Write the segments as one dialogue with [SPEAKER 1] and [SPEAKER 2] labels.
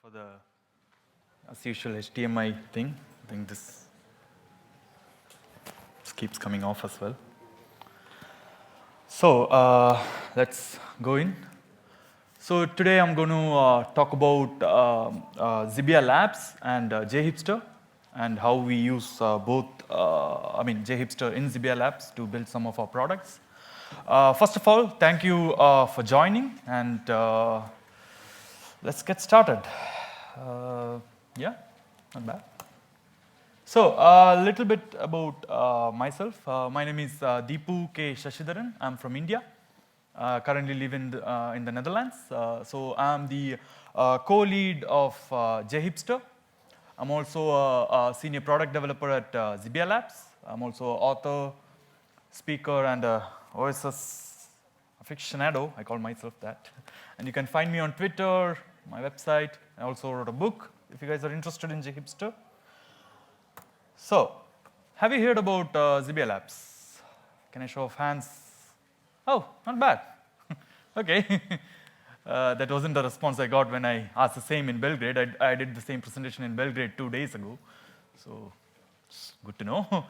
[SPEAKER 1] For the, as usual, HDMI thing. I think this keeps coming off as well. So let's go in. So today I'm going to talk about Xebia Labs and Jhipster and how we use Jhipster in Xebia Labs to build some of our products. First of all, thank you for joining, and let's get started. Yeah, not bad. So a little bit about myself. My name is Deepu K Sasidharan. I'm from India. Currently live in the Netherlands. So I'm the co-lead of Jhipster. I'm also a senior product developer at Xebia Labs. I'm also an author, speaker, and OSS aficionado. I call myself that. And you can find me on Twitter, my website. I also wrote a book if you guys are interested in Jhipster. So, have you heard about Xebia Labs? Can I show of hands? Oh, not bad. Okay. That wasn't the response I got when I asked the same in Belgrade. I did the same presentation in Belgrade 2 days ago. So, it's good to know.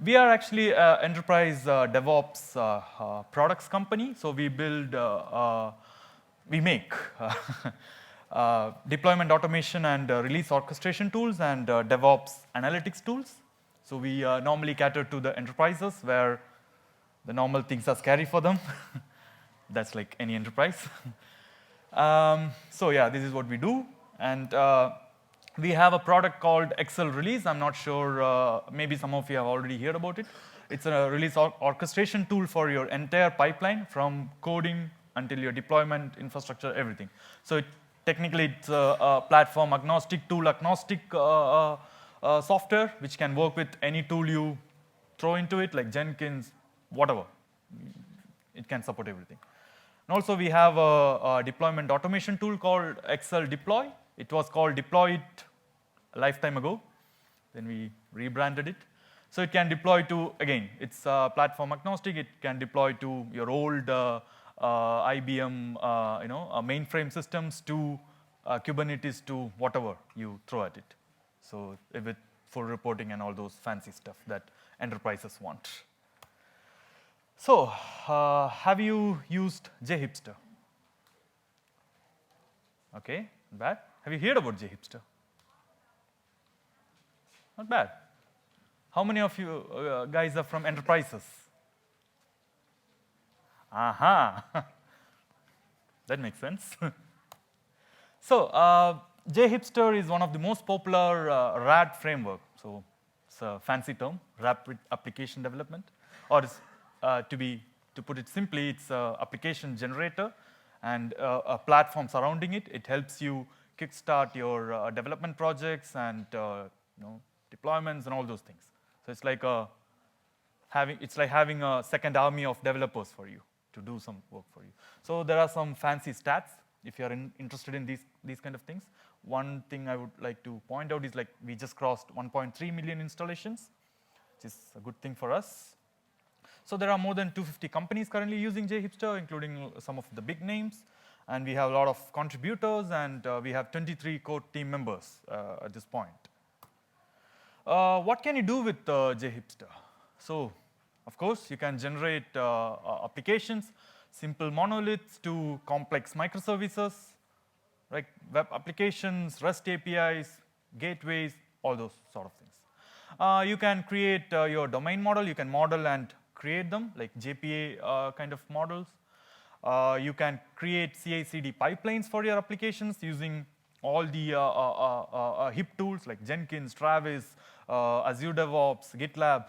[SPEAKER 1] We are actually an enterprise DevOps products company. So, we make deployment automation and release orchestration tools and DevOps analytics tools. So we normally cater to the enterprises where the normal things are scary for them. That's like any enterprise. So yeah, this is what we do. And we have a product called Excel Release. I'm not sure, maybe some of you have already heard about it. It's a release orchestration tool for your entire pipeline from coding until your deployment, infrastructure, everything. So technically, it's a platform agnostic, tool agnostic software, which can work with any tool you throw into it, like Jenkins, whatever. It can support everything. And also, we have a deployment automation tool called Excel Deploy. It was called Deploy It a lifetime ago. Then we rebranded it. So it can deploy to, again, it's platform agnostic. It can deploy to your old IBM, mainframe systems to Kubernetes to whatever you throw at it. So with full reporting and all those fancy stuff that enterprises want. So have you used Jhipster? Okay, not bad. Have you heard about Jhipster? Not bad. How many of you guys are from enterprises? Aha, that makes sense. So, Jhipster is one of the most popular RAD framework. So, it's a fancy term, Rapid Application Development, or to put it simply, it's an application generator and a platform surrounding it. It helps you kickstart your development projects and deployments and all those things. So, it's like having a second army of developers for you to do some work for you. So there are some fancy stats if you are interested in these kind of things. One thing I would like to point out is like we just crossed 1.3 million installations, which is a good thing for us. So there are more than 250 companies currently using Jhipster, including some of the big names. And we have a lot of contributors, and we have 23 core team members at this point. What can you do with Jhipster? So, of course, you can generate applications, simple monoliths to complex microservices, like web applications, REST APIs, gateways, all those sort of things. You can create your domain model. You can model and create them, like JPA kind of models. You can create CI/CD pipelines for your applications using all the HIP tools like Jenkins, Travis, Azure DevOps, GitLab.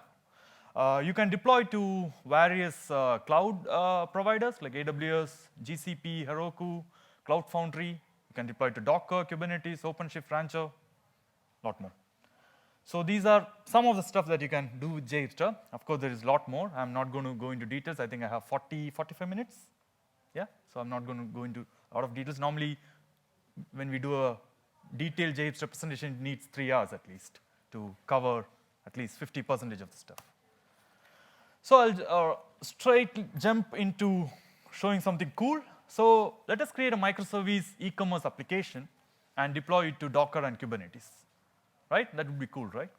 [SPEAKER 1] You can deploy to various cloud providers like AWS, GCP, Heroku, Cloud Foundry. You can deploy to Docker, Kubernetes, OpenShift, Rancher, a lot more. So these are some of the stuff that you can do with Jhipster. Of course, there is a lot more. I'm not going to go into details. I think I have 45 minutes. Yeah, so I'm not going to go into a lot of details. Normally, when we do a detailed Jhipster presentation, it needs 3 hours at least to cover at least 50% of the stuff. So I'll straight jump into showing something cool. So let us create a microservice e-commerce application and deploy it to Docker and Kubernetes, right? That would be cool, right?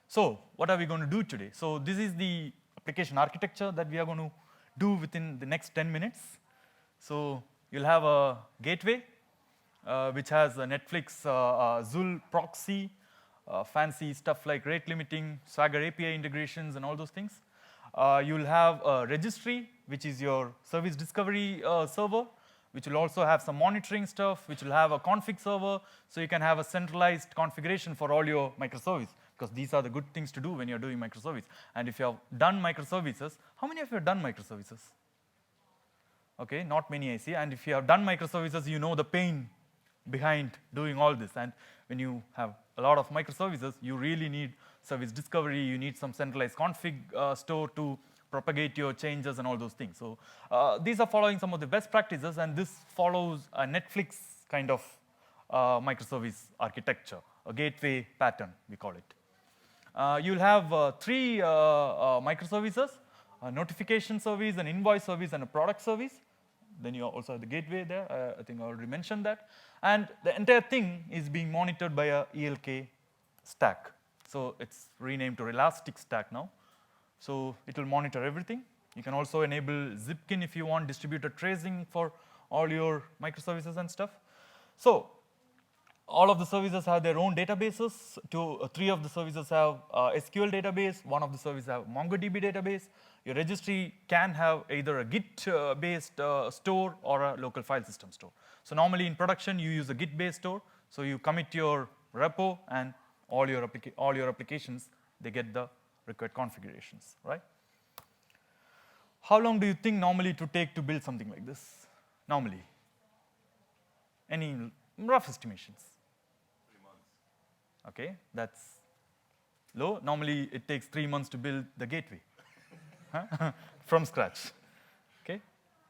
[SPEAKER 1] So what are we going to do today? So this is the application architecture that we are going to do within the next 10 minutes. So you'll have a gateway, which has a Netflix Zul proxy, fancy stuff like rate limiting, Swagger API integrations, and all those things. You'll have a registry, which is your service discovery server, which will also have some monitoring stuff, which will have a config server, so you can have a centralized configuration for all your microservices, because these are the good things to do when you're doing microservice. And if you have done microservices, how many of you have done microservices? Okay, not many I see. And if you have done microservices, you know the pain behind doing all this. And when you have a lot of microservices, you really need service discovery, you need some centralized config store to propagate your changes and all those things. So these are following some of the best practices, and this follows a Netflix kind of microservice architecture, a gateway pattern, we call it. You'll have 3 microservices, a notification service, an invoice service, and a product service. Then you also have the gateway there. I think I already mentioned that. And the entire thing is being monitored by a ELK stack. So it's renamed to Elastic Stack now. So it will monitor everything. You can also enable Zipkin if you want distributed tracing for all your microservices and stuff. So all of the services have their own databases. 3 of the services have SQL database. 1 of the services have MongoDB database. Your registry can have either a Git-based store or a local file system store. So normally in production, you use a Git-based store. So you commit your repo, and all your applications, they get the required configurations, right? How long do you think normally it would take to build something like this? Normally? Any rough estimations?
[SPEAKER 2] 3 months.
[SPEAKER 1] Okay, that's low. Normally it takes 3 months to build the gateway from scratch. Okay,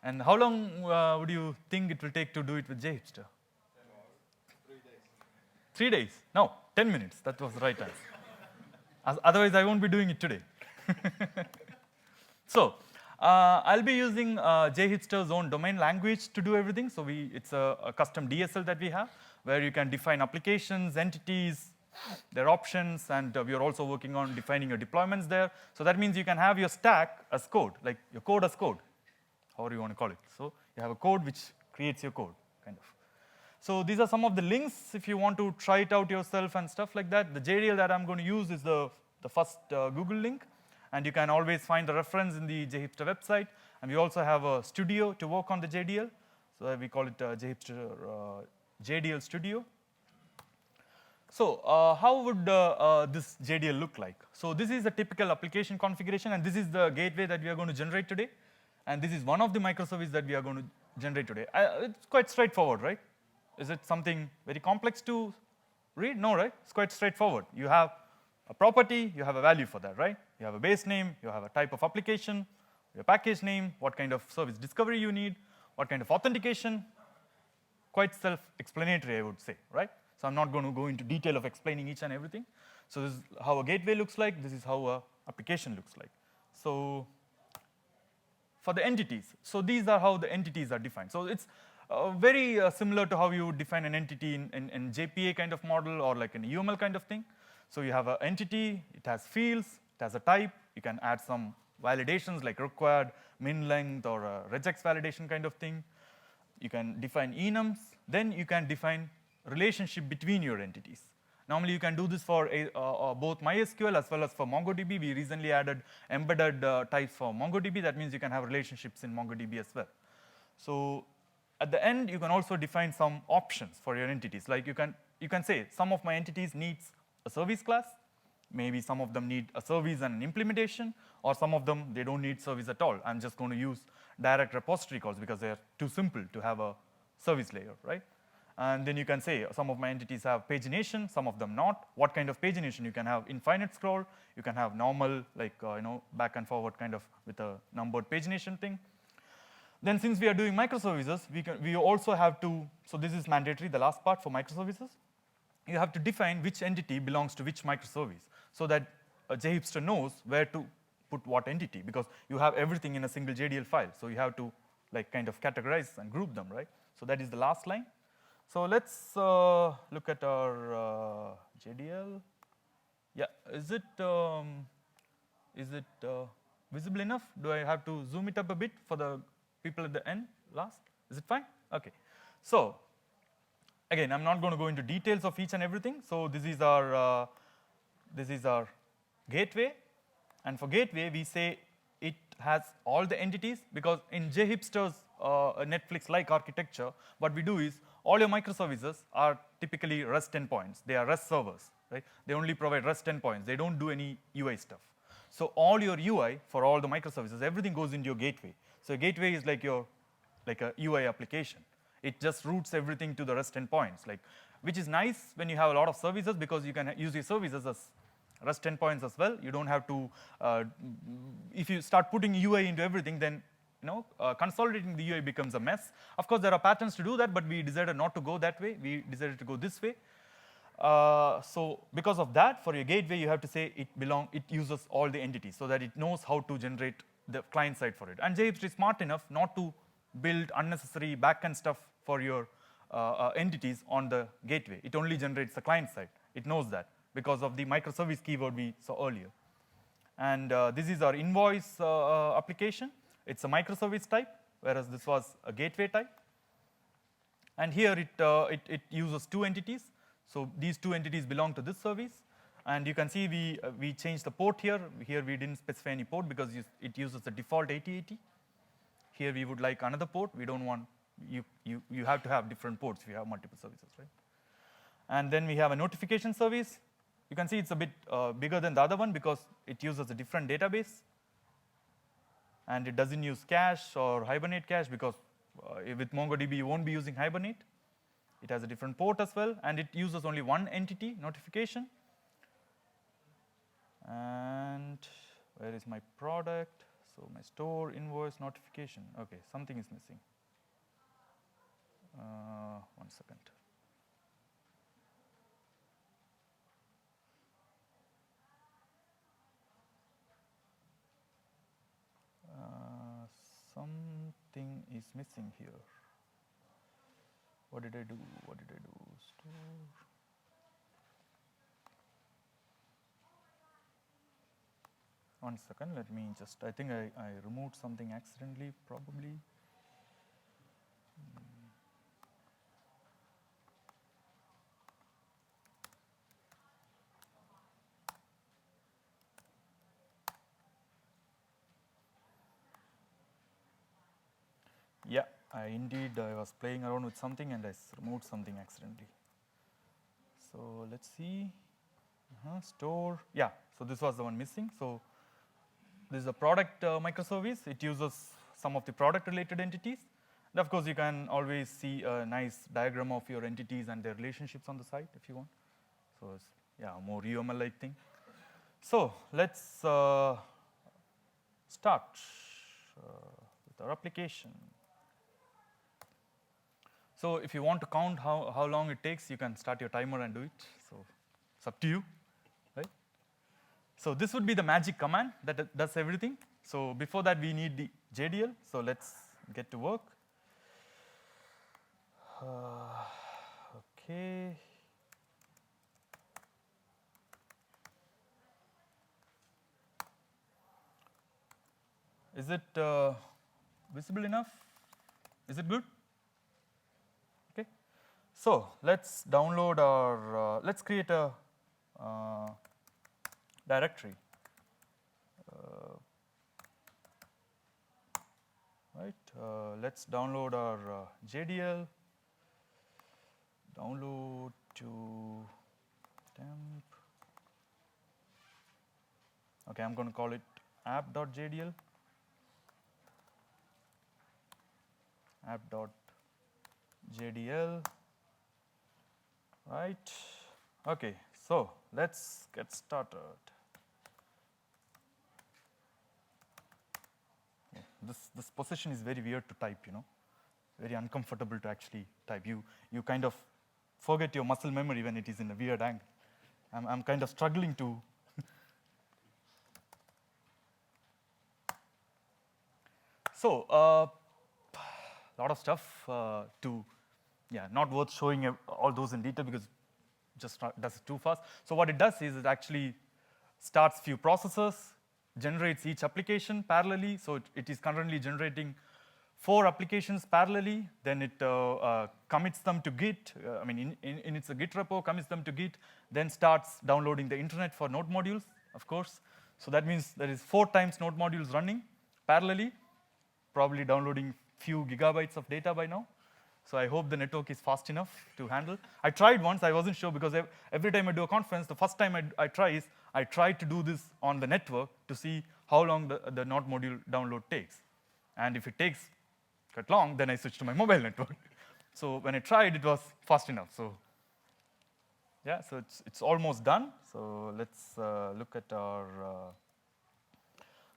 [SPEAKER 1] and how long would you think it will take to do it with Jhipster?
[SPEAKER 2] 10 hours. 3 days.
[SPEAKER 1] 3 days? No, 10 minutes. That was the right answer. Otherwise, I won't be doing it today. So I'll be using Jhipster's own domain language to do everything. So it's a custom DSL that we have, where you can define applications, entities, their options, and we are also working on defining your deployments there. So that means you can have your stack as code, like your code as code, however you want to call it. So you have a code which creates your code, kind of. So these are some of the links if you want to try it out yourself and stuff like that. The JDL that I'm going to use is the first Google link, and you can always find the reference in the Jhipster website. And we also have a studio to work on the JDL, so we call it Jhipster JDL Studio. So how would this JDL look like? So this is a typical application configuration, and this is the gateway that we are going to generate today. And this is one of the microservices that we are going to generate today. It's quite straightforward, right? Is it something very complex to read? No, right? It's quite straightforward. You have a property, you have a value for that, right? You have a base name, you have a type of application, your package name, what kind of service discovery you need, what kind of authentication. Quite self-explanatory, I would say, right? So I'm not going to go into detail of explaining each and everything. So this is how a gateway looks like. This is how an application looks like. So for the entities, so these are how the entities are defined. So it's very similar to how you would define an entity in JPA kind of model or like an UML kind of thing. So you have an entity, it has fields, it has a type. You can add some validations like required, min length, or a regex validation kind of thing. You can define enums. Then you can define relationship between your entities. Normally, you can do this for both MySQL as well as for MongoDB. We recently added embedded types for MongoDB. That means you can have relationships in MongoDB as well. So at the end, you can also define some options for your entities. Like you can say some of my entities needs a service class. Maybe some of them need a service and an implementation, or some of them, they don't need service at all. I'm just going to use direct repository calls because they're too simple to have a service layer, right? And then you can say some of my entities have pagination, some of them not. What kind of pagination? You can have infinite scroll. You can have normal, like back and forward kind of with a numbered pagination thing. Then since we are doing microservices, we also have to, so this is mandatory, the last part for microservices. You have to define which entity belongs to which microservice so that Jhipster knows where to put what entity, because you have everything in a single JDL file. So you have to like kind of categorize and group them, right? So that is the last line. So let's look at our JDL. Yeah, is it visible enough? Do I have to zoom it up a bit for the people at the end last? Is it fine? Okay. So again, I'm not going to go into details of each and everything. So this is our gateway, and for gateway we say it has all the entities, because in Jhipster's Netflix-like architecture, what we do is all your microservices are typically REST endpoints. They are REST servers, right? They only provide REST endpoints. They don't do any UI stuff. So all your UI for all the microservices, everything goes into your gateway. So a gateway is like a UI application. It just routes everything to the REST endpoints, which is nice when you have a lot of services, because you can use your services as REST endpoints as well. You don't have to, if you start putting UI into everything, then consolidating the UI becomes a mess. Of course, there are patterns to do that, but we decided not to go that way. We decided to go this way. So because of that, for your gateway, you have to say it uses all the entities, so that it knows how to generate the client side for it. And Jhipster is smart enough not to build unnecessary backend stuff for your entities on the gateway. It only generates the client side. It knows that because of the microservice keyword we saw earlier. And this is our invoice application. It's a microservice type, whereas this was a gateway type. And here it uses two entities. So these two entities belong to this service. And you can see we changed the port here. Here we didn't specify any port because it uses the default 8080. Here we would like another port. We don't want, you have to have different ports if you have multiple services, right? And then we have a notification service. You can see it's a bit bigger than the other one because it uses a different database. And it doesn't use cache or Hibernate cache, because with MongoDB you won't be using Hibernate. It has a different port as well, and it uses only one entity, notification. And where is my product? So my store, invoice, notification. Okay, something is missing. 1 second. Something is missing here. What did I do? Store. One second, let me just, I think I removed something accidentally, probably. Yeah, I was playing around with something and I removed something accidentally. So let's see. Store. Yeah, so this was the one missing. So this is a product microservice. It uses some of the product related entities. And of course, you can always see a nice diagram of your entities and their relationships on the side if you want. So it's, yeah, more UML-like thing. So let's start with our application. So if you want to count how long it takes, you can start your timer and do it. So it's up to you, right? So this would be the magic command that does everything. So before that, we need the JDL. So let's get to work. Okay. Is it visible enough? Is it good? Okay. So let's download our, let's create a directory. Right. Let's download our JDL. Download to temp. Okay, I'm going to call it app.jdl. app.jdl. Right. Okay, so let's get started. Yeah, this position is very weird to type, you know, very uncomfortable to actually type. You kind of forget your muscle memory when it is in a weird angle. I'm kind of struggling to. So lot of stuff not worth showing all those in detail because just does it too fast. So what it does is it actually starts few processes, generates each application parallelly. So it is currently generating 4 applications parallelly. Then it commits them to Git. In its Git repo, commits them to Git. Then starts downloading the internet for node modules, of course. So that means there is 4 times node modules running parallelly, probably downloading few gigabytes of data by now. So I hope the network is fast enough to handle. I tried once, I wasn't sure because every time I do a conference, the first time I try to do this on the network to see how long the node module download takes. And if it takes quite long, then I switch to my mobile network. So when I tried, it was fast enough. So yeah, so it's almost done. So let's look at our,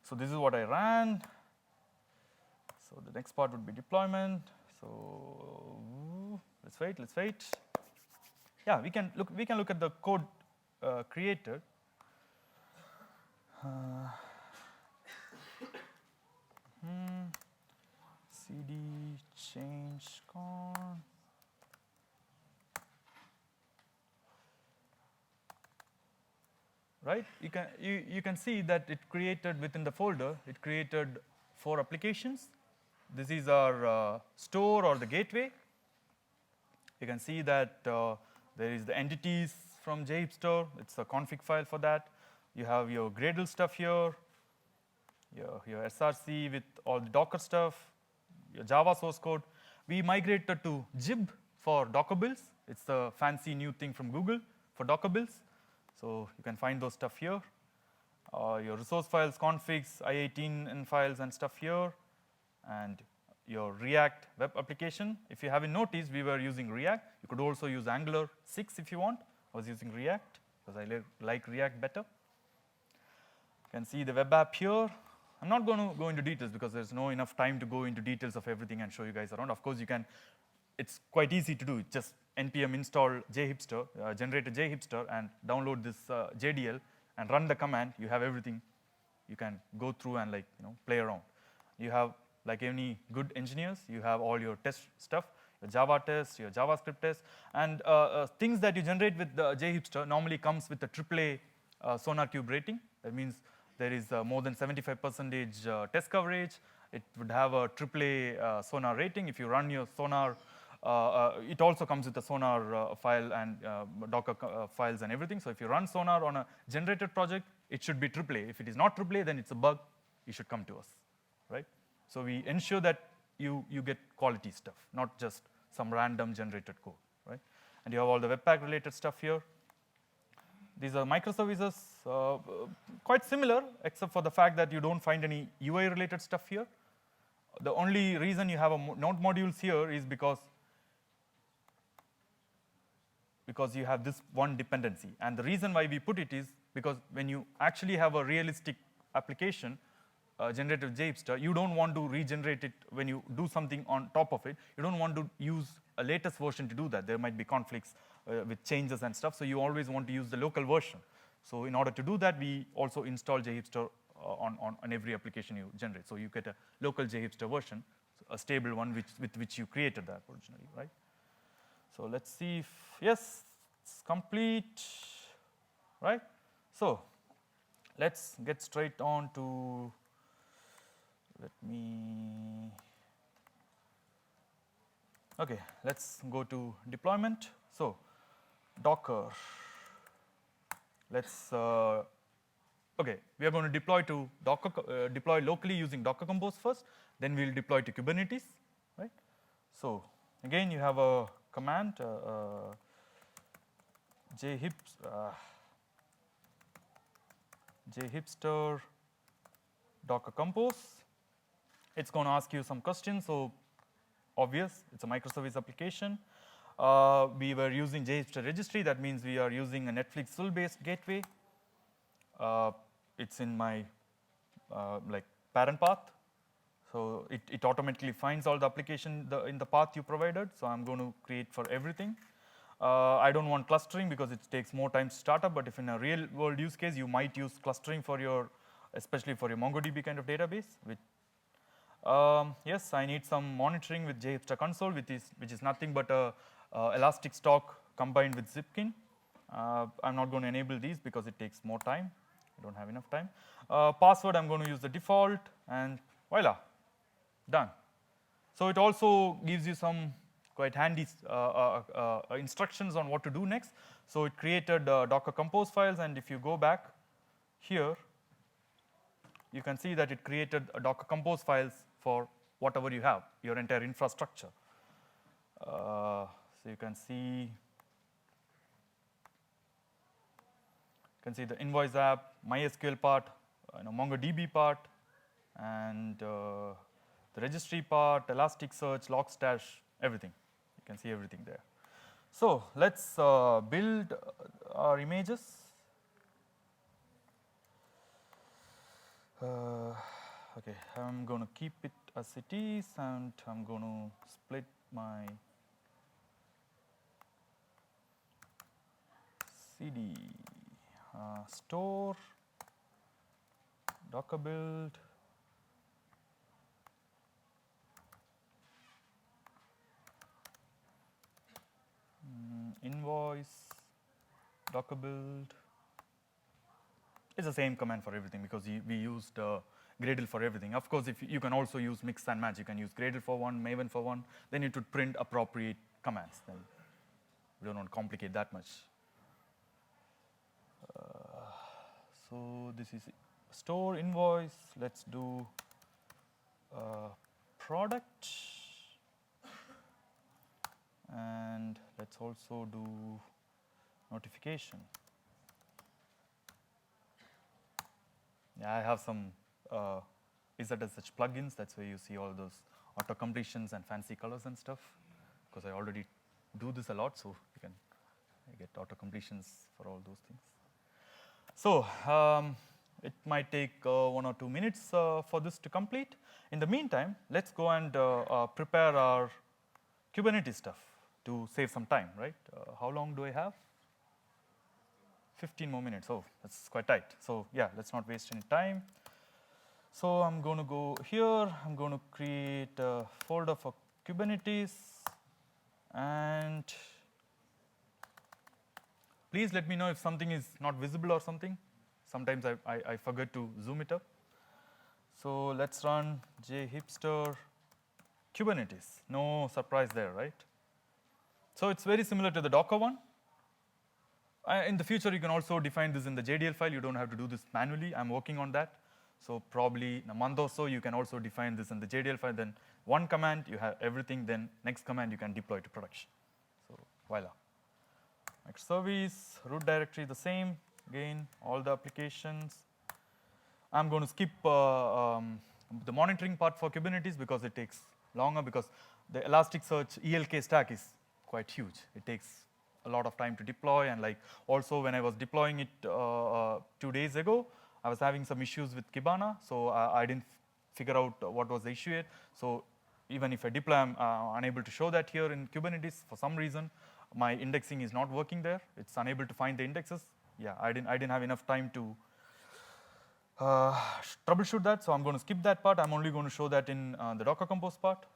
[SPEAKER 1] so this is what I ran. So the next part would be deployment. So let's wait. Yeah, we can look at the code created. cd change con. Right? You can see that it created within the folder. It created 4 applications. This is our store or the gateway. You can see that there is the entities from Jhipster. It's a config file for that. You have your Gradle stuff here, your SRC with all the Docker stuff, your Java source code. We migrated to Jib for Docker builds. It's the fancy new thing from Google for Docker builds. So you can find those stuff here. Your resource files, configs, I18 and files and stuff here. And your React web application. If you haven't noticed, we were using React. You could also use Angular 6 if you want. I was using React because I like React better. You can see the web app here. I'm not going to go into details because there's no enough time to go into details of everything and show you guys around. Of course, you can. It's quite easy to do. Just npm install Jhipster, generate a Jhipster, and download this JDL and run the command. You have everything. You can go through and play around. You have, like any good engineers, you have all your test stuff, your Java test, your JavaScript test, and things that you generate with the Jhipster normally comes with a AAA SonarQube rating. That means there is more than 75% test coverage. It would have a AAA Sonar rating. If you run your Sonar, it also comes with a Sonar file and Docker files and everything. So if you run Sonar on a generated project, it should be AAA. If it is not AAA, then it's a bug. You should come to us, right? So we ensure that you get quality stuff, not just some random generated code, right? And you have all the Webpack related stuff here. These are microservices, quite similar, except for the fact that you don't find any UI related stuff here. The only reason you have a node modules here is because you have this one dependency. And the reason why we put it is because when you actually have a realistic application, generated Jhipster, you don't want to regenerate it when you do something on top of it. You don't want to use a latest version to do that. There might be conflicts with changes and stuff, so you always want to use the local version. So in order to do that, we also install Jhipster on every application you generate. So you get a local Jhipster version, a stable one with which you created that originally, right? So let's see if, yes, it's complete, right? So let's get straight on to, okay, let's go to deployment. So Docker, let's, okay, we are going to deploy to Docker, deploy locally using Docker Compose first, then we'll deploy to Kubernetes, right? So again, you have a command, Jhipster Docker Compose. It's going to ask you some questions, so obvious, it's a microservice application. We were using Jhipster registry, that means we are using a Netflix full-based gateway. It's in my parent path. So it automatically finds all the application in the path you provided. So I'm going to create for everything. I don't want clustering because it takes more time to start up, but if in a real world use case, you might use clustering for your, especially for your MongoDB kind of database. Yes, I need some monitoring with Jhipster console, which is nothing but a elastic stock combined with Zipkin. I'm not going to enable these because it takes more time. I don't have enough time. Password, I'm going to use the default, and voila, done. So it also gives you some quite handy instructions on what to do next. So it created Docker Compose files, and if you go back here, you can see that it created Docker Compose files for whatever you have, your entire infrastructure. So you can see the invoice app, MySQL part, MongoDB part, and the registry part, Elasticsearch, Logstash, everything. You can see everything there. So let's build our images. Okay, I'm going to keep it as it is, and I'm going to split my CD store, Docker build, invoice, Docker build. It's the same command for everything because we used Gradle for everything. Of course, if you can also use mix and match. You can use Gradle for one, Maven for one. Then it would print appropriate commands. Then we don't want to complicate that much. So this is store invoice. Let's do product, and let's also do notification. Yeah, I have some such plugins. That's where you see all those auto completions and fancy colors and stuff. Because I already do this a lot, so you can get auto completions for all those things. So it might take 1 or 2 minutes for this to complete. In the meantime, let's go and prepare our Kubernetes stuff to save some time, right? How long do I have? 15 more minutes. Oh, that's quite tight. So yeah, let's not waste any time. So I'm going to go here. I'm going to create a folder for Kubernetes. And please let me know if something is not visible or something. Sometimes I forget to zoom it up. So let's run Jhipster Kubernetes. No surprise there, right? So it's very similar to the Docker one. In the future, you can also define this in the JDL file. You don't have to do this manually. I'm working on that. So probably in a month or so, you can also define this in the JDL file. Then one command, you have everything. Then next command, you can deploy to production. So voila. Microservice, root directory, the same. Again, all the applications. I'm going to skip the monitoring part for Kubernetes because it takes longer, because the Elasticsearch ELK stack is quite huge. It takes a lot of time to deploy, and like also when I was deploying it 2 days ago, I was having some issues with Kibana, so I didn't figure out what was the issue yet. So even if I deploy, I'm unable to show that here in Kubernetes for some reason. My indexing is not working there. It's unable to find the indexes. Yeah, I didn't have enough time to troubleshoot that, so I'm going to skip that part. I'm only going to show that in the Docker Compose part.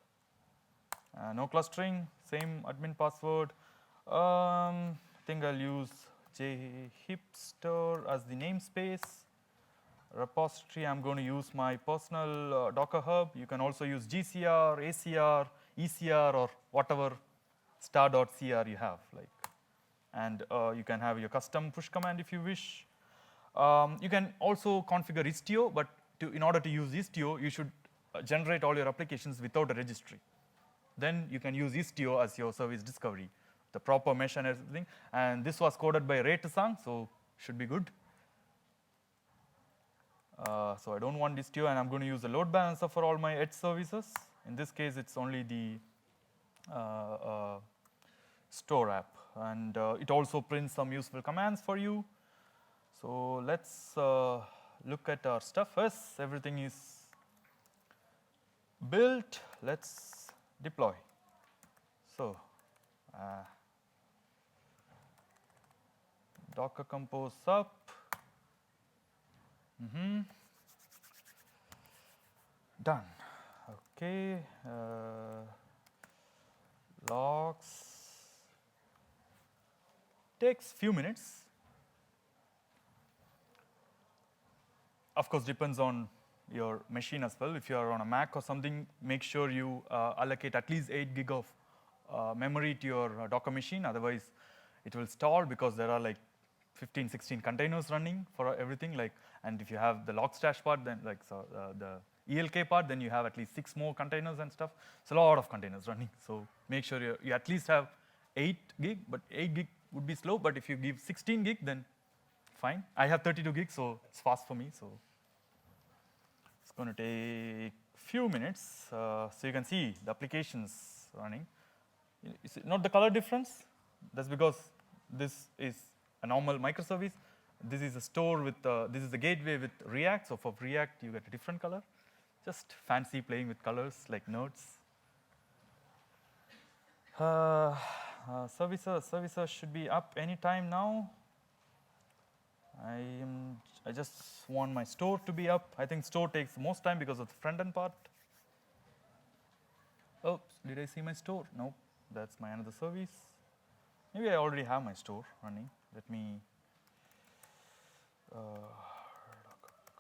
[SPEAKER 1] No clustering, same admin password. I think I'll use Jhipster as the namespace. Repository, I'm going to use my personal Docker Hub. You can also use GCR, ACR, ECR, or whatever star.cr you have. And you can have your custom push command if you wish. You can also configure Istio, but in order to use Istio, you should generate all your applications without a registry. Then you can use Istio as your service discovery, the proper mesh and everything. And this was coded by Ray Tsang, so should be good. So I don't want Istio, and I'm going to use a load balancer for all my edge services. In this case, it's only the store app, and it also prints some useful commands for you. So let's look at our stuff first. Everything is built. Let's deploy. So Docker Compose up. Done. Okay, logs takes few minutes. Of course, depends on your machine as well. If you are on a Mac or something, make sure you allocate at least 8 gig of memory to your Docker machine. Otherwise, it will stall because there are like 15, 16 containers running for everything. Like, and if you have the logstash part, then like the ELK part, then you have at least 6 more containers and stuff. It's a lot of containers running. So make sure you at least have 8 gig, but 8 gig would be slow. But if you give 16 gig, then fine. I have 32 gigs, so it's fast for me. So it's going to take few minutes. So you can see the applications running. Is it not the color difference? That's because this is a normal microservice. This is a store with, this is the gateway with React. So for React, you get a different color. Just fancy playing with colors like nerds. Services should be up anytime now. I just want my store to be up. I think store takes the most time because of the front end part. Oh, did I see my store? Nope, that's my another service. Maybe I already have my store running. Let me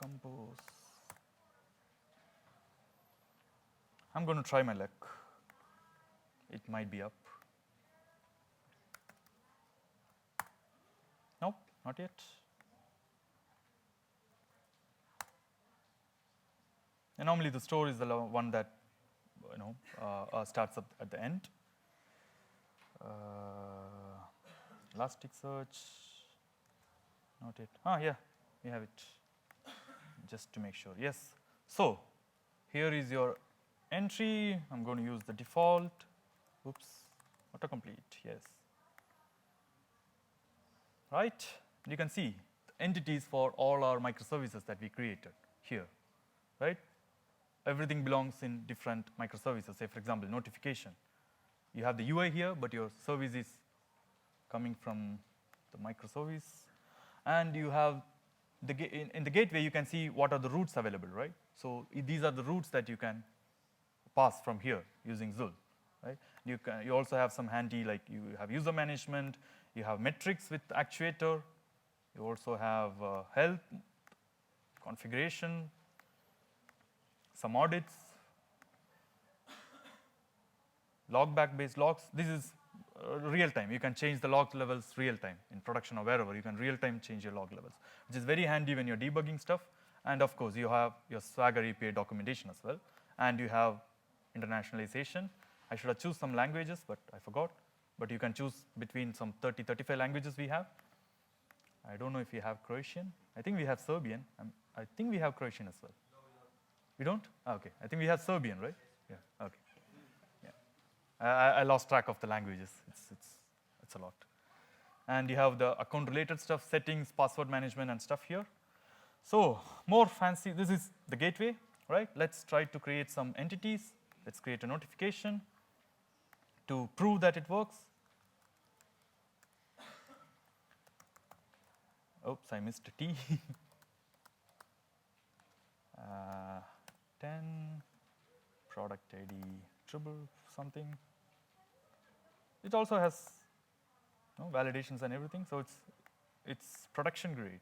[SPEAKER 1] compose. I'm going to try my luck. It might be up. Nope, not yet. And normally the store is the one that starts up at the end. Elasticsearch, not yet. Ah, yeah, we have it. Just to make sure. Yes. So here is your entry. I'm going to use the default. Oops, autocomplete. Yes. Right. You can see the entities for all our microservices that we created here. Right. Everything belongs in different microservices. Say, for example, notification. You have the UI here, but your service is coming from the microservice. And you have in the gateway, you can see what are the routes available, right? So these are the routes that you can pass from here using Zul, right? You also have some handy, like you have user management, you have metrics with actuator, you also have health, configuration, some audits, logback-based logs. This is real time. You can change the log levels real time in production or wherever. You can real time change your log levels, which is very handy when you're debugging stuff. And of course, you have your Swagger API documentation as well. And you have internationalization. I should have choose some languages, but I forgot. But you can choose between some 30, 35 languages we have. I don't know if we have Croatian. I think we have Serbian. I think we have Croatian as well. We don't? Oh, okay. I think we have Serbian, right? Yeah. Okay. I lost track of the languages. It's a lot. And you have the account-related stuff, settings, password management, and stuff here. So more fancy. This is the gateway, right? Let's try to create some entities. Let's create a notification to prove that it works. Oops, I missed a T. 10, product ID, triple something. It also has validations and everything, so it's production grade.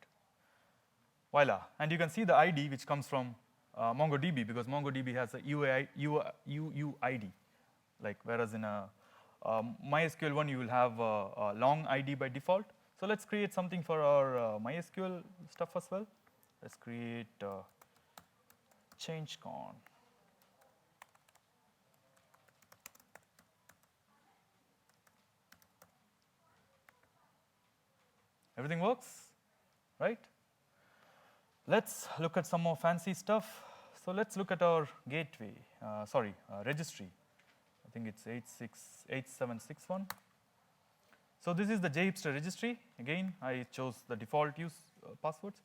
[SPEAKER 1] Voila, and you can see the ID which comes from MongoDB, because MongoDB has a UUID, like whereas in a MySQL one you will have a long ID by default. So let's create something for our MySQL stuff as well. Let's create ChangeCon. Everything works, right? Let's look at some more fancy stuff. So let's look at our gateway, registry. I think it's 8761. So this is the Jhipster registry. Again, I chose the default use passwords.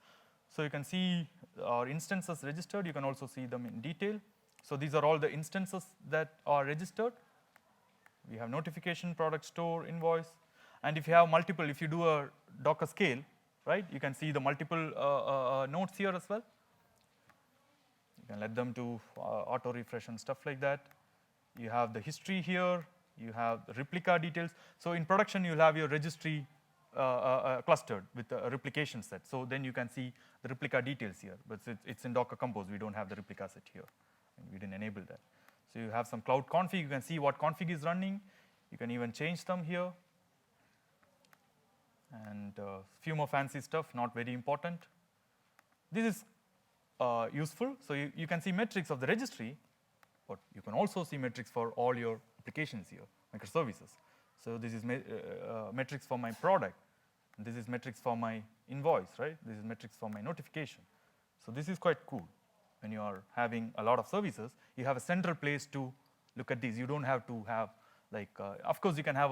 [SPEAKER 1] So you can see our instances registered. You can also see them in detail. So these are all the instances that are registered. We have notification, product store, invoice. And if you have multiple, if you do a Docker scale, right, you can see the multiple nodes here as well. can let them to auto refresh and stuff like that. You have the history here. You have the replica details. So in production, you'll have your registry clustered with a replication set. So then you can see the replica details here. But it's in Docker Compose. We don't have the replica set here. And we didn't enable that. So you have some cloud config. You can see what config is running. You can even change them here. And a few more fancy stuff, not very important. This is useful. So you can see metrics of the registry, but you can also see metrics for all your applications here, microservices. So this is metrics for my product. And this is metrics for my invoice, right? This is metrics for my notification. So this is quite cool. When you are having a lot of services, you have a central place to look at these. You don't have to have like, of course, you can have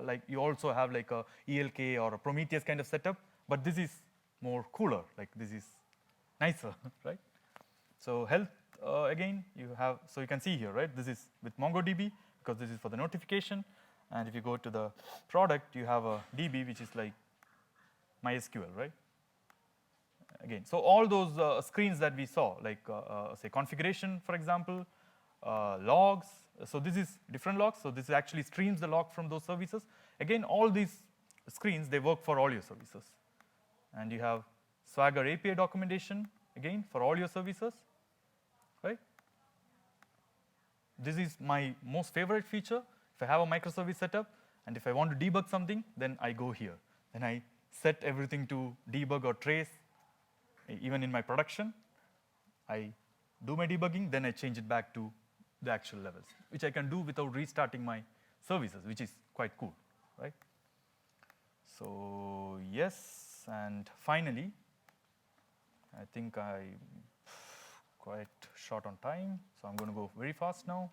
[SPEAKER 1] like you also have like a ELK or a Prometheus kind of setup, but this is more cooler. Like this is nicer, right? So health again, you have, so you can see here, right? This is with MongoDB because this is for the notification. And if you go to the product, you have a DB, which is like MySQL, right? Again, so all those screens that we saw, like say configuration, for example, logs. So this is different logs. So this actually streams the log from those services. Again, all these screens, they work for all your services. And you have Swagger API documentation, again, for all your services, right? This is my most favorite feature. If I have a microservice setup, and if I want to debug something, then I go here. Then I set everything to debug or trace, even in my production. I do my debugging, then I change it back to the actual levels, which I can do without restarting my services, which is quite cool, right? So yes, and finally, I think I'm quite short on time, so I'm going to go very fast now.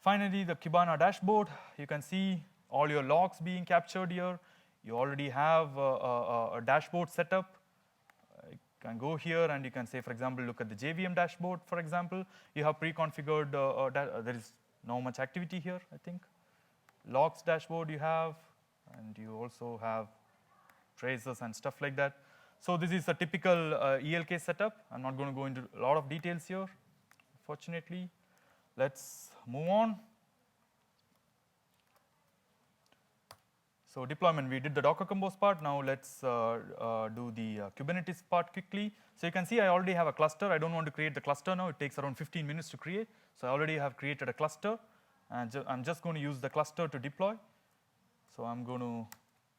[SPEAKER 1] Finally, the Kibana dashboard. You can see all your logs being captured here. You already have a dashboard setup. You can go here and you can say, for example, look at the JVM dashboard, for example. You have pre-configured, there is not much activity here, I think. Logs dashboard you have, and you also have traces and stuff like that. So this is a typical ELK setup. I'm not going to go into a lot of details here, fortunately. Let's move on. So deployment, we did the Docker Compose part. Now let's do the Kubernetes part quickly. So you can see I already have a cluster. I don't want to create the cluster now. It takes around 15 minutes to create. So I already have created a cluster. And I'm just going to use the cluster to deploy. So I'm going to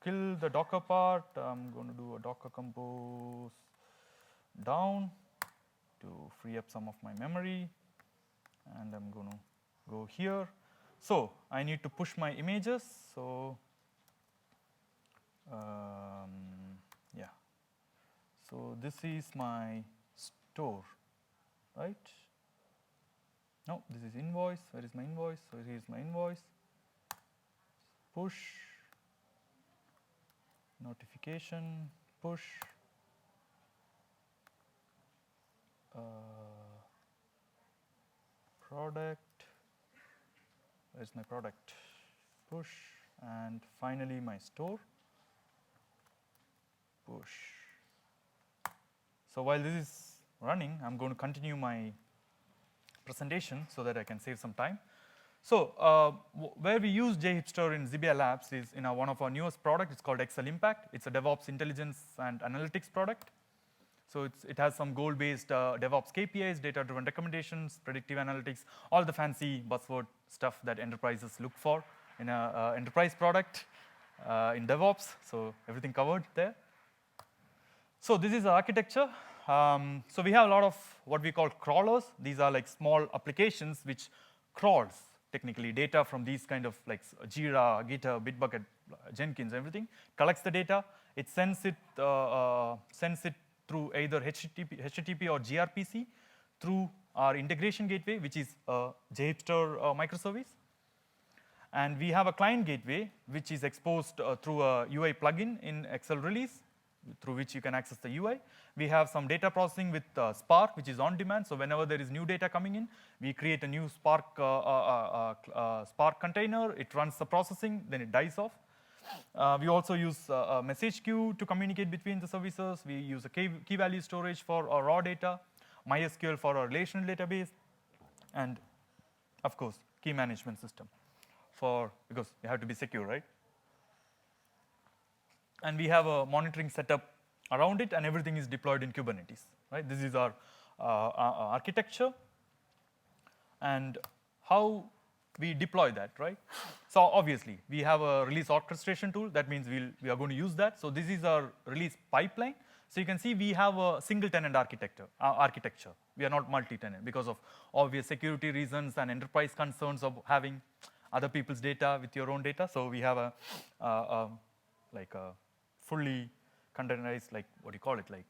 [SPEAKER 1] kill the Docker part. I'm going to do a Docker Compose down to free up some of my memory. And I'm going to go here. So I need to push my images. So yeah. So this is my store, right? No, this is invoice. Where is my invoice? So here is my invoice. Push. Notification. Push. Product. Where's my product? Push. And finally my store. Push. So while this is running, I'm going to continue my presentation so that I can save some time. So where we use Jhipster in Xebia Labs is in one of our newest products. It's called XL Impact. It's a DevOps intelligence and analytics product. So it has some goal-based DevOps KPIs, data-driven recommendations, predictive analytics, all the fancy buzzword stuff that enterprises look for in an enterprise product in DevOps. So everything covered there. So this is the architecture. So we have a lot of what we call crawlers. These are like small applications which crawls technically data from these kind of like Jira, GitHub, Bitbucket, Jenkins, everything. Collects the data. It sends it through either HTTP or gRPC through our integration gateway, which is a Jhipster microservice. And we have a client gateway, which is exposed through a UI plugin in XL Release, through which you can access the UI. We have some data processing with Spark, which is on demand. So whenever there is new data coming in, we create a new Spark container. It runs the processing, then it dies off. We also use a message queue to communicate between the services. We use a key value storage for our raw data. MySQL for our relational database, and of course, key management system because you have to be secure, right? And we have a monitoring setup around it, and everything is deployed in Kubernetes, right? This is our architecture, and how we deploy that, right? So obviously, we have a release orchestration tool. That means we are going to use that. So this is our release pipeline. So you can see we have a single tenant architecture. We are not multi-tenant because of obvious security reasons and enterprise concerns of having other people's data with your own data. So we have a fully containerized, like what do you call it, like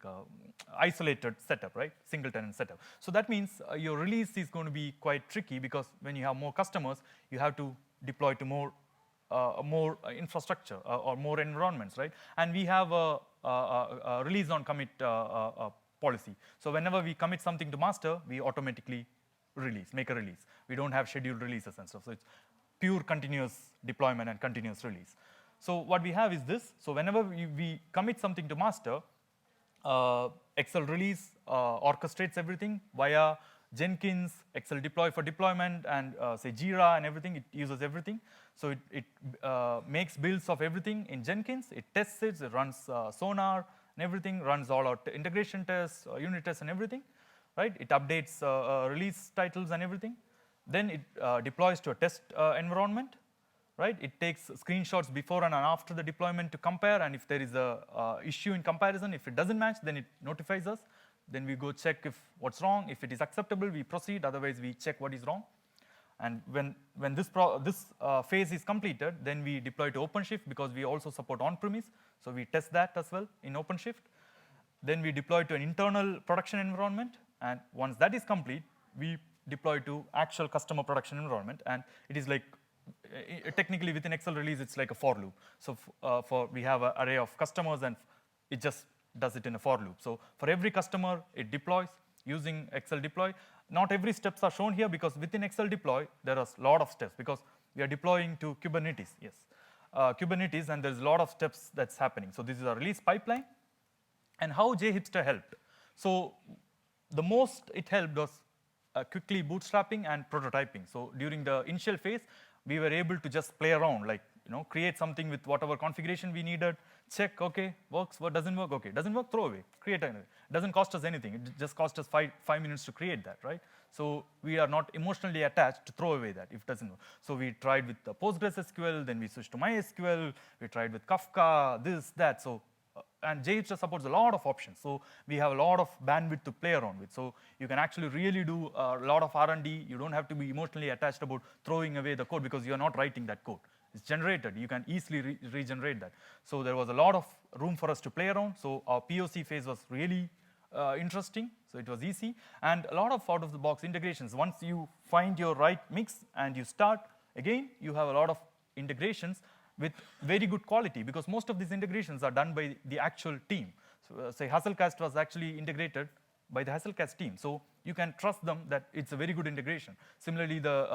[SPEAKER 1] isolated setup, right? Single tenant setup. So that means your release is going to be quite tricky because when you have more customers, you have to deploy to more infrastructure or more environments, right? And we have a release on commit policy. So whenever we commit something to master, we automatically make a release. We don't have scheduled releases and stuff. So it's pure continuous deployment and continuous release. So what we have is this. So whenever we commit something to master, Excel release orchestrates everything via Jenkins, Excel deploy for deployment, and say Jira and everything. It uses everything. So it makes builds of everything in Jenkins. It tests it. It runs Sonar and everything. Runs all our integration tests, unit tests, and everything. Right? It updates release titles and everything. Then it deploys to a test environment. Right? It takes screenshots before and after the deployment to compare, and if there is a issue in comparison, if it doesn't match, then it notifies us. Then we go check if what's wrong. If it is acceptable, we proceed. Otherwise, we check what is wrong. And when this phase is completed, then we deploy to OpenShift because we also support on-premise. So we test that as well in OpenShift. Then we deploy to an internal production environment, and once that is complete, we deploy to actual customer production environment, and it is like technically within Excel release, it's like a for loop. So we have an array of customers, and it just does it in a for loop. So for every customer, it deploys using Excel deploy. Not every steps are shown here because within Excel deploy, there are a lot of steps because we are deploying to Kubernetes, yes. Kubernetes, and there's a lot of steps that's happening. So this is our release pipeline. And how Jhipster helped. So the most it helped was quickly bootstrapping and prototyping. So during the initial phase, we were able to just play around, like create something with whatever configuration we needed, check, okay, works, what doesn't work, okay, doesn't work, throw away, create another. Doesn't cost us anything, it just cost us five minutes to create that, right? So we are not emotionally attached to throw away that if it doesn't work. So we tried with the PostgreSQL, then we switched to MySQL, we tried with Kafka, this, that, so. And Jhipster supports a lot of options. So we have a lot of bandwidth to play around with. So you can actually really do a lot of R&D. You don't have to be emotionally attached about throwing away the code because you're not writing that code. It's generated. You can easily regenerate that. So there was a lot of room for us to play around. So our POC phase was really interesting. So it was easy. And a lot of out-of-the-box integrations. Once you find your right mix and you start, again, you have a lot of integrations with very good quality, because most of these integrations are done by the actual team. So, say Hasselcast was actually integrated by the Hasselcast team. So you can trust them that it's a very good integration. Similarly, the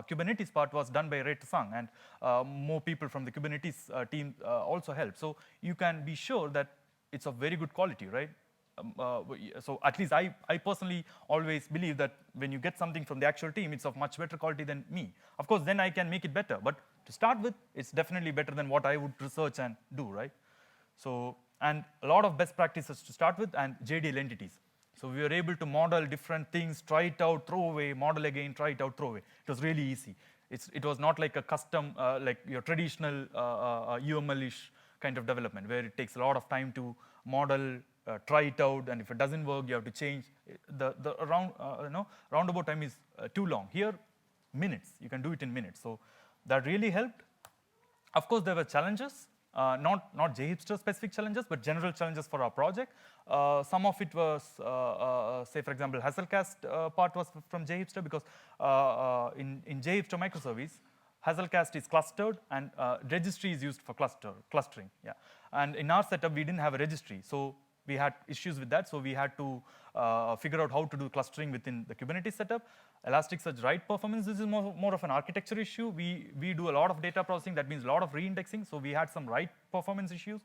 [SPEAKER 1] Kubernetes part was done by Ray Tsang, and more people from the Kubernetes team also helped. So you can be sure that it's of very good quality, right? So at least I personally always believe that when you get something from the actual team, it's of much better quality than me. Of course, then I can make it better. But to start with, it's definitely better than what I would research and do, right? So, and a lot of best practices to start with, and JDL entities. So we were able to model different things, try it out, throw away, model again, try it out, throw away. It was really easy. It was not like a custom, like your traditional UML-ish kind of development, where it takes a lot of time to model, try it out, and if it doesn't work, you have to change. The roundabout time is too long. Here, minutes. You can do it in minutes. So that really helped. Of course, there were challenges, not Jhipster specific challenges, but general challenges for our project. Some of it was, say, for example, Hasselcast part was from Jhipster, because in Jhipster microservice, Hasselcast is clustered, and registry is used for clustering. Yeah. And in our setup, we didn't have a registry. So we had issues with that, so we had to figure out how to do clustering within the Kubernetes setup. Elasticsearch write performance, this is more of an architecture issue. We do a lot of data processing, that means a lot of reindexing, so we had some write performance issues.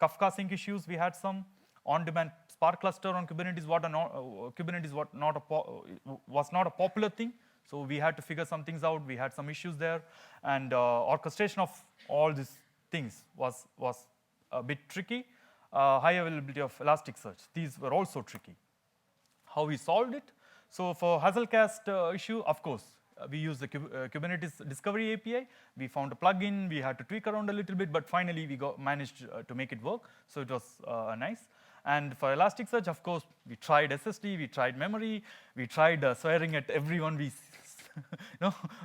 [SPEAKER 1] Kafka sync issues, we had some. on-demand Spark cluster on Kubernetes, was not a popular thing. So we had to figure some things out. We had some issues there, and orchestration of all these things was a bit tricky. High availability of Elasticsearch, these were also tricky. How we solved it? So for Hazelcast issue, of course, we used the Kubernetes Discovery API. We found a plugin. We had to tweak around a little bit, but finally we managed to make it work. So it was nice. And for Elasticsearch, of course, we tried SSD, we tried memory, we tried swearing at everyone we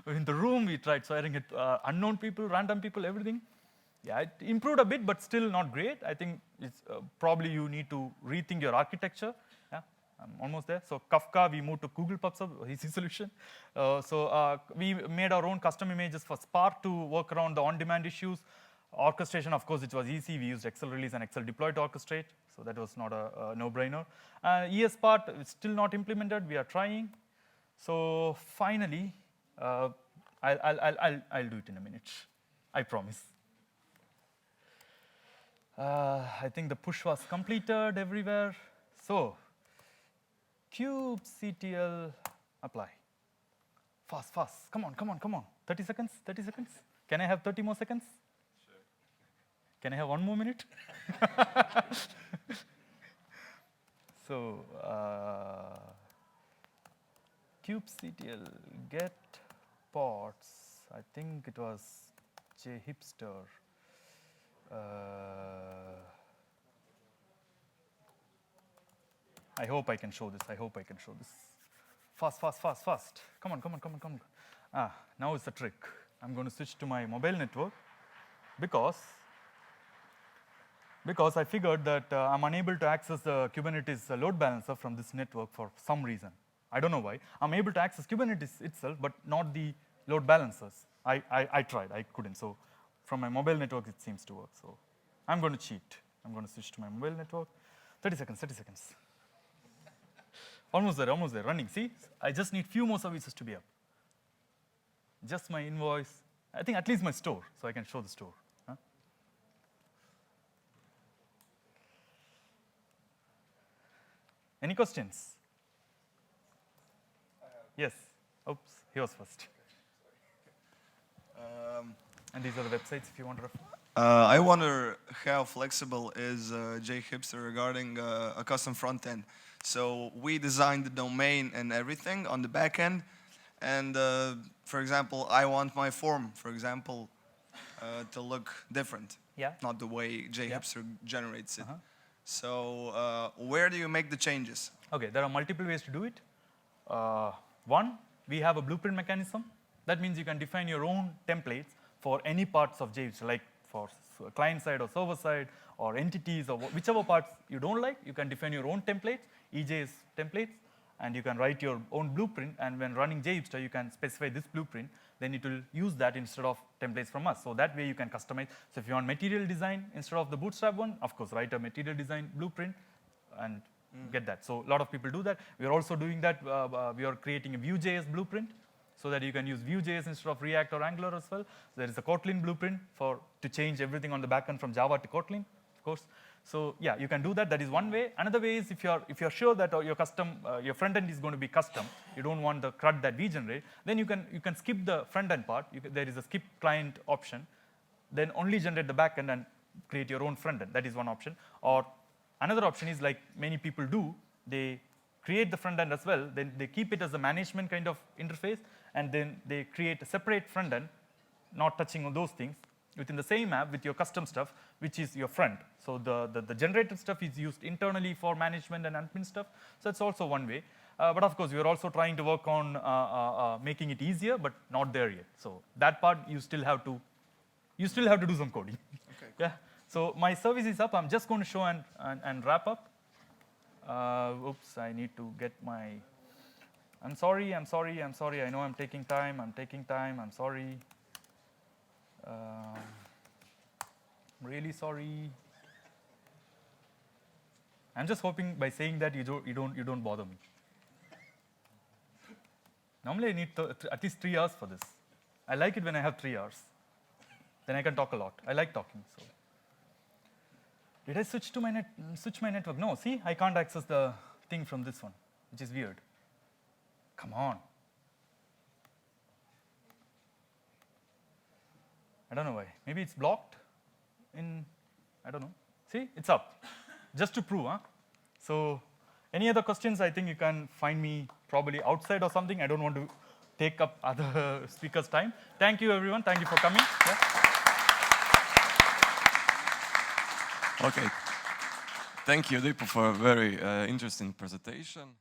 [SPEAKER 1] in the room. We tried swearing at unknown people, random people, everything. Yeah, it improved a bit, but still not great. I think it's probably you need to rethink your architecture. Yeah, I'm almost there. So Kafka, we moved to Google PubSub, easy solution. We made our own custom images for Spark to work around the on-demand issues. Orchestration, of course, it was easy. We used Excel release and Excel deploy to orchestrate, so that was not a no-brainer. ES part is still not implemented. We are trying. So finally, I'll do it in a minute. I promise. I think the push was completed everywhere. So kubectl apply. Fast, fast. Come on, come on, come on. 30 seconds, 30 seconds. Can I have 30 more seconds?
[SPEAKER 2] Sure.
[SPEAKER 1] Can I have 1 more minute? So kubectl get ports. I think it was Jhipster. I hope I can show this. I hope I can show this. Fast, fast, fast, fast. Come on, come on, come on, come on. Now it's a trick. I'm going to switch to my mobile network because I figured that I'm unable to access the Kubernetes load balancer from this network for some reason. I don't know why. I'm able to access Kubernetes itself, but not the load balancers. I tried. I couldn't. So from my mobile network, it seems to work. So I'm going to cheat. I'm going to switch to my mobile network. 30 seconds, 30 seconds. Almost there, running. See, I just need few more services to be up. Just my invoice. I think at least my store, so I can show the store. Huh? Any questions? Yes. Oops, he was first. And these are the websites if you want to refer.
[SPEAKER 3] I wonder how flexible is Jhipster regarding a custom front end. So we designed the domain and everything on the back end, and for example, I want my form, for example, to look different.
[SPEAKER 1] Yeah.
[SPEAKER 3] Not the way Jhipster generates it. So where do you make the changes?
[SPEAKER 1] Okay, there are multiple ways to do it. One, we have a blueprint mechanism. That means you can define your own templates for any parts of Jhipster, like for client side or server side or entities or whichever parts you don't like, you can define your own templates, EJS templates, and you can write your own blueprint. And when running Jhipster, you can specify this blueprint. Then it will use that instead of templates from us. So that way you can customize. So if you want material design instead of the Bootstrap one, of course, write a material design blueprint and get that. So a lot of people do that. We are also doing that. We are creating a Vue.js blueprint so that you can use Vue.js instead of React or Angular as well. So there is a Kotlin blueprint to change everything on the backend from Java to Kotlin, of course. So yeah, you can do that. That is one way. Another way is if you're sure that your front end is going to be custom, you don't want the CRUD that we generate, then you can skip the front end part. There is a skip client option. Then only generate the back end and create your own front end. That is one option. Or another option is like many people do. They create the front end as well. Then they keep it as a management kind of interface, and then they create a separate front end, not touching on those things, within the same app with your custom stuff, which is your front. So the generated stuff is used internally for management and admin stuff. So it's also one way. But of course, we are also trying to work on making it easier, but not there yet. So that part you still have to do some coding.
[SPEAKER 3] Okay.
[SPEAKER 1] Yeah. So my service is up. I'm just going to show and wrap up. Oops, I need to get my. I'm sorry. I know I'm taking time. I'm sorry. Really sorry. I'm just hoping by saying that you don't bother me. Normally I need at least 3 hours for this. I like it when I have 3 hours. Then I can talk a lot. I like talking. So Did I switch to switch my network? No, see, I can't access the thing from this one, which is weird. Come on. I don't know why. Maybe it's blocked I don't know. See, it's up. Just to prove, huh? So, any other questions? I think you can find me probably outside or something. I don't want to take up other speakers' time. Thank you, everyone. Thank you for coming. Yeah.
[SPEAKER 4] Okay. Thank you, Deepu, for a very interesting presentation.